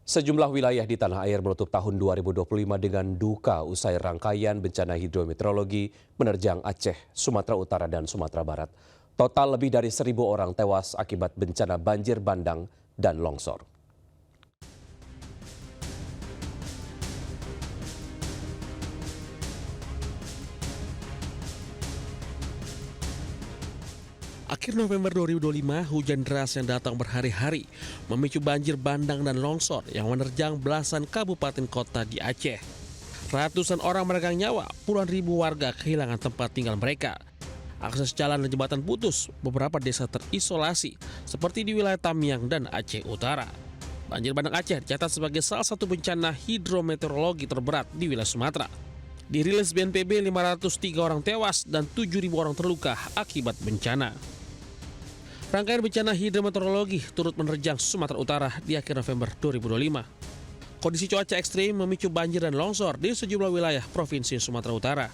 Sejumlah wilayah di tanah air menutup tahun 2025 dengan duka usai rangkaian bencana hidrometeorologi menerjang Aceh, Sumatera Utara, dan Sumatera Barat. Total lebih dari 1.000 orang tewas akibat bencana banjir bandang dan longsor. Akhir November 2025, hujan deras yang datang berhari-hari memicu banjir bandang dan longsor yang menerjang belasan kabupaten kota di Aceh. Ratusan orang meregang nyawa, puluhan ribu warga kehilangan tempat tinggal mereka. Akses jalan dan jembatan putus, beberapa desa terisolasi seperti di wilayah Tamiang dan Aceh Utara. Banjir bandang Aceh dicatat sebagai salah satu bencana hidrometeorologi terberat di wilayah Sumatera. Dirilis BNPB, 503 orang tewas dan 7.000 orang terluka akibat bencana. Rangkaian bencana hidrometeorologi turut menerjang Sumatera Utara di akhir November 2025. Kondisi cuaca ekstrim memicu banjir dan longsor di sejumlah wilayah Provinsi Sumatera Utara.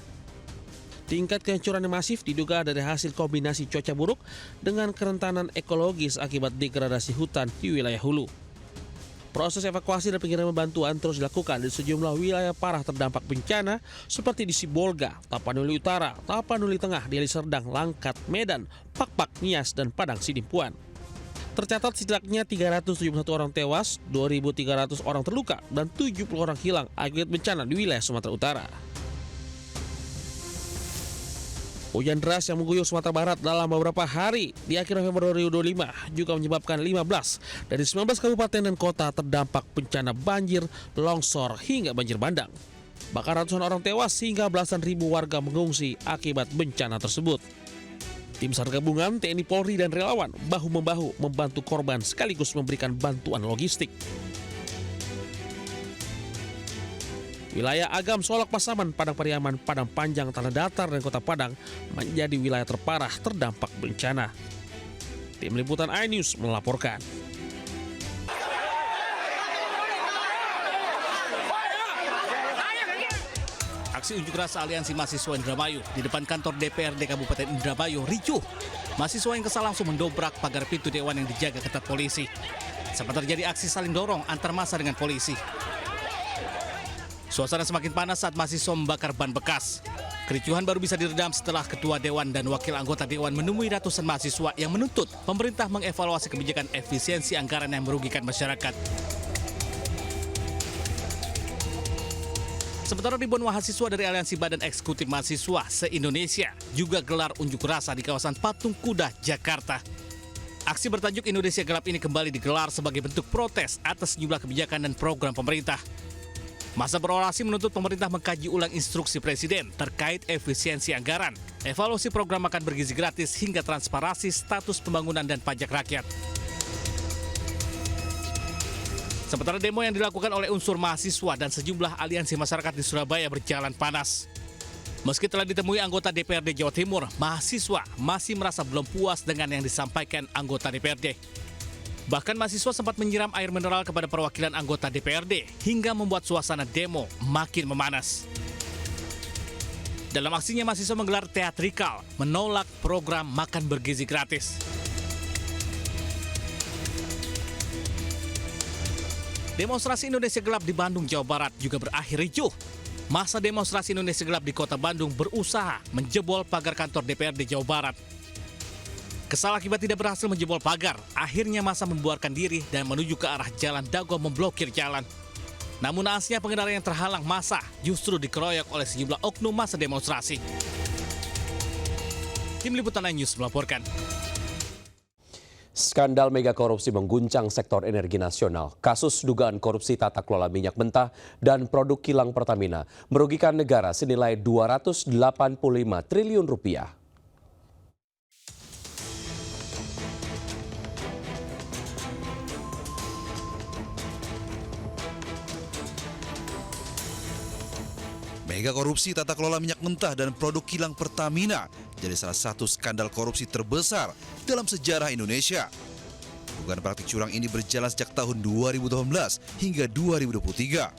Tingkat kehancuran yang masif diduga dari hasil kombinasi cuaca buruk dengan kerentanan ekologis akibat degradasi hutan di wilayah hulu. Proses evakuasi dan pengiriman bantuan terus dilakukan di sejumlah wilayah parah terdampak bencana seperti di Sibolga, Tapanuli Utara, Tapanuli Tengah, Deli Serdang, Langkat, Medan, Pakpak, Nias, dan Padang Sidimpuan. Tercatat setidaknya 371 orang tewas, 2.300 orang terluka, dan 70 orang hilang akibat bencana di wilayah Sumatera Utara. Hujan deras yang mengguyur Sumatera Barat dalam beberapa hari di akhir November 2025 juga menyebabkan 15 dari 19 kabupaten dan kota terdampak bencana banjir, longsor, hingga banjir bandang. Bahkan ratusan orang tewas hingga belasan ribu warga mengungsi akibat bencana tersebut. Tim SAR gabungan, TNI Polri, dan relawan bahu-membahu membantu korban sekaligus memberikan bantuan logistik. Wilayah Agam, Solok, Pasaman, Padang Pariaman, Padang Panjang, Tanah Datar, dan Kota Padang menjadi wilayah terparah terdampak bencana. Tim Liputan iNews melaporkan. Aksi unjuk rasa Aliansi Mahasiswa Indramayu di depan kantor DPRD Kabupaten Indramayu ricuh. Mahasiswa yang kesal langsung mendobrak pagar pintu dewan yang dijaga ketat polisi. Sempat terjadi aksi saling dorong antar massa dengan polisi. Suasana semakin panas saat mahasiswa membakar ban bekas. Kericuhan baru bisa diredam setelah ketua dewan dan wakil anggota dewan menemui ratusan mahasiswa yang menuntut pemerintah mengevaluasi kebijakan efisiensi anggaran yang merugikan masyarakat. Sementara ribuan mahasiswa dari Aliansi Badan Eksekutif Mahasiswa se-Indonesia juga gelar unjuk rasa di kawasan Patung Kuda, Jakarta. Aksi bertajuk Indonesia Gelap ini kembali digelar sebagai bentuk protes atas sejumlah kebijakan dan program pemerintah. Masa berorasi menuntut pemerintah mengkaji ulang instruksi presiden terkait efisiensi anggaran, evaluasi program makan bergizi gratis, hingga transparansi status pembangunan dan pajak rakyat. Sementara demo yang dilakukan oleh unsur mahasiswa dan sejumlah aliansi masyarakat di Surabaya berjalan panas. Meski telah ditemui anggota DPRD Jawa Timur, mahasiswa masih merasa belum puas dengan yang disampaikan anggota DPRD. Bahkan mahasiswa sempat menyiram air mineral kepada perwakilan anggota DPRD hingga membuat suasana demo makin memanas. Dalam aksinya, mahasiswa menggelar teatrikal menolak program makan bergizi gratis. Demonstrasi Indonesia Gelap di Bandung, Jawa Barat juga berakhir ricuh. Masa demonstrasi Indonesia Gelap di Kota Bandung berusaha menjebol pagar kantor DPRD Jawa Barat. Kesal akibat tidak berhasil menjebol pagar, akhirnya massa membuarkan diri dan menuju ke arah Jalan Dago memblokir jalan. Namun naasnya pengendara yang terhalang massa justru dikeroyok oleh sejumlah oknum massa demonstrasi. Tim Liputan iNews melaporkan. Skandal mega korupsi mengguncang sektor energi nasional. Kasus dugaan korupsi tata kelola minyak mentah dan produk kilang Pertamina merugikan negara senilai 285 triliun rupiah. Mega korupsi tata kelola minyak mentah dan produk kilang Pertamina jadi salah satu skandal korupsi terbesar dalam sejarah Indonesia. Dugaan praktik curang ini berjalan sejak tahun 2018 hingga 2023.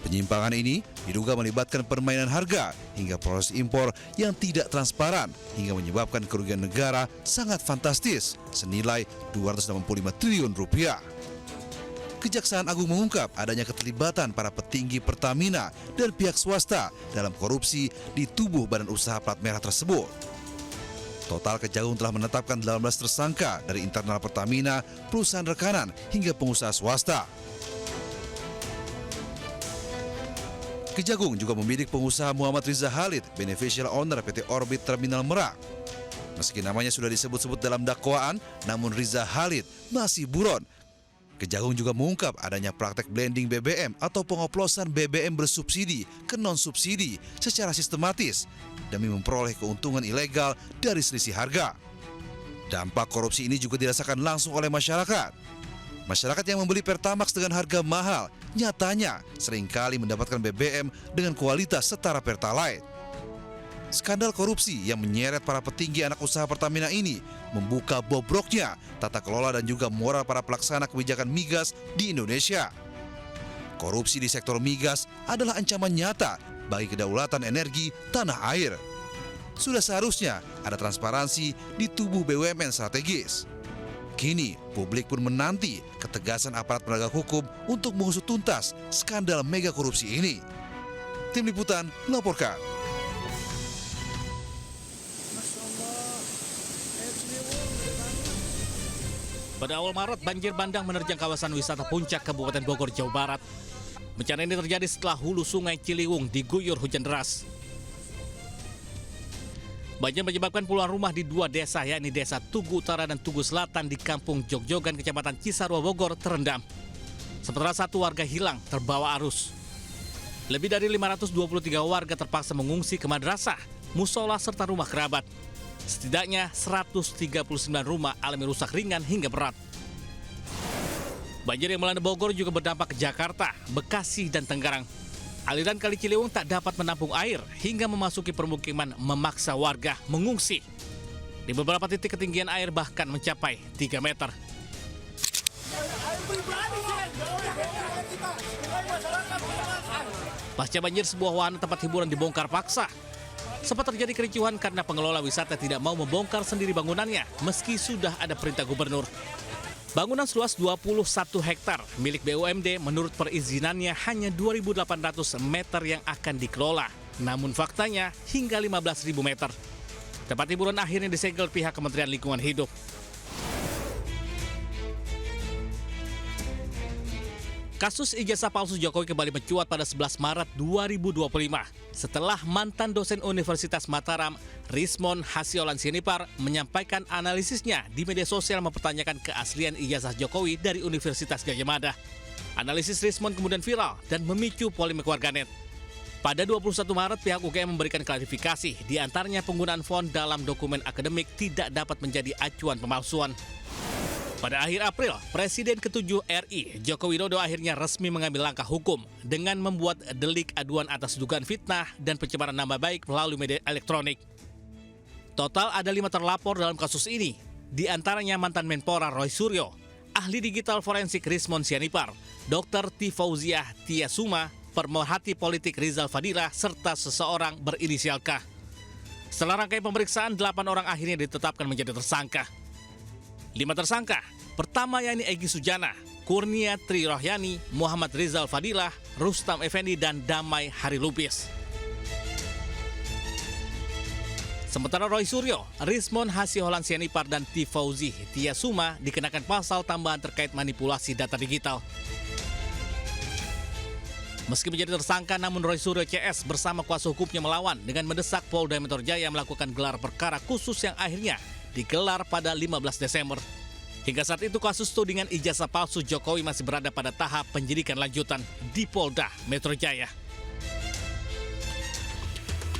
Penyimpangan ini diduga melibatkan permainan harga hingga proses impor yang tidak transparan hingga menyebabkan kerugian negara sangat fantastis senilai 285 triliun rupiah. Kejaksaan Agung mengungkap adanya keterlibatan para petinggi Pertamina dan pihak swasta dalam korupsi di tubuh badan usaha plat merah tersebut. Total Kejagung telah menetapkan 18 tersangka dari internal Pertamina, perusahaan rekanan, hingga pengusaha swasta. Kejagung juga membidik pengusaha Muhammad Riza Khalid, beneficial owner PT Orbit Terminal Merak. Meski namanya sudah disebut-sebut dalam dakwaan, namun Riza Khalid masih buron. Kejagung juga mengungkap adanya praktek blending BBM atau pengoplosan BBM bersubsidi ke non-subsidi secara sistematis demi memperoleh keuntungan ilegal dari selisih harga. Dampak korupsi ini juga dirasakan langsung oleh masyarakat. Masyarakat yang membeli Pertamax dengan harga mahal nyatanya seringkali mendapatkan BBM dengan kualitas setara Pertalite. Skandal korupsi yang menyeret para petinggi anak usaha Pertamina ini membuka bobroknya tata kelola dan juga moral para pelaksana kebijakan migas di Indonesia. Korupsi di sektor migas adalah ancaman nyata bagi kedaulatan energi tanah air. Sudah seharusnya ada transparansi di tubuh BUMN strategis. Kini publik pun menanti ketegasan aparat penegak hukum untuk mengusut tuntas skandal mega korupsi ini. Tim Liputan melaporkan. Pada awal Maret, banjir bandang menerjang kawasan wisata Puncak, Kabupaten Bogor, Jawa Barat. Bencana ini terjadi setelah hulu sungai Ciliwung diguyur hujan deras. Banjir menyebabkan puluhan rumah di dua desa, yakni Desa Tugu Utara dan Tugu Selatan di Kampung Jogjogan, Kecamatan Cisarua, Bogor, terendam. Sementara satu warga hilang terbawa arus. Lebih dari 523 warga terpaksa mengungsi ke madrasah, musola, serta rumah kerabat. Setidaknya 139 rumah alami rusak ringan hingga berat. Banjir yang melanda Bogor juga berdampak ke Jakarta, Bekasi, dan Tenggarang. Aliran Kali Ciliwung tak dapat menampung air hingga memasuki permukiman, memaksa warga mengungsi. Di beberapa titik ketinggian air bahkan mencapai 3 meter. Pasca banjir, sebuah wahana tempat hiburan dibongkar paksa. Sempat terjadi kericuhan karena pengelola wisata tidak mau membongkar sendiri bangunannya meski sudah ada perintah gubernur. Bangunan seluas 21 hektar milik BUMD menurut perizinannya hanya 2.800 meter yang akan dikelola. Namun faktanya hingga 15.000 meter. Tempat hiburan akhirnya disegel pihak Kementerian Lingkungan Hidup. Kasus ijazah palsu Jokowi kembali mencuat pada 11 Maret 2025 setelah mantan dosen Universitas Mataram, Rismon Hasiolan Sianipar, menyampaikan analisisnya di media sosial mempertanyakan keaslian ijazah Jokowi dari Universitas Gadjah Mada. Analisis Rismon kemudian viral dan memicu polemik warganet. Pada 21 Maret, pihak UGM memberikan klarifikasi, di antaranya penggunaan font dalam dokumen akademik tidak dapat menjadi acuan pemalsuan. Pada akhir April, Presiden ke-7 RI, Joko Widodo, akhirnya resmi mengambil langkah hukum dengan membuat delik aduan atas dugaan fitnah dan pencemaran nama baik melalui media elektronik. Total ada 5 terlapor dalam kasus ini, di antaranya mantan Menpora Roy Suryo, ahli digital forensik Rismon Sianipar, Dr. Tifauziah Tiasuma, pemerhati politik Rizal Fadilah, serta seseorang berinisial K. Setelah rangkaian pemeriksaan, 8 orang akhirnya ditetapkan menjadi tersangka. 5 tersangka, pertama yakni Egy Sujana, Kurnia Tri Rohyani, Muhammad Rizal Fadilah, Rustam Effendi, dan Damai Hari Lubis. Sementara Roy Suryo, Rismon Hasiolan Sianipar, dan Tifauzi Tiasuma dikenakan pasal tambahan terkait manipulasi data digital. Meski menjadi tersangka, namun Roy Suryo CS bersama kuasa hukumnya melawan dengan mendesak Polda Metro Jaya melakukan gelar perkara khusus yang akhirnya digelar pada 15 Desember. Hingga saat itu kasus tudingan ijazah palsu Jokowi masih berada pada tahap penyidikan lanjutan di Polda Metro Jaya.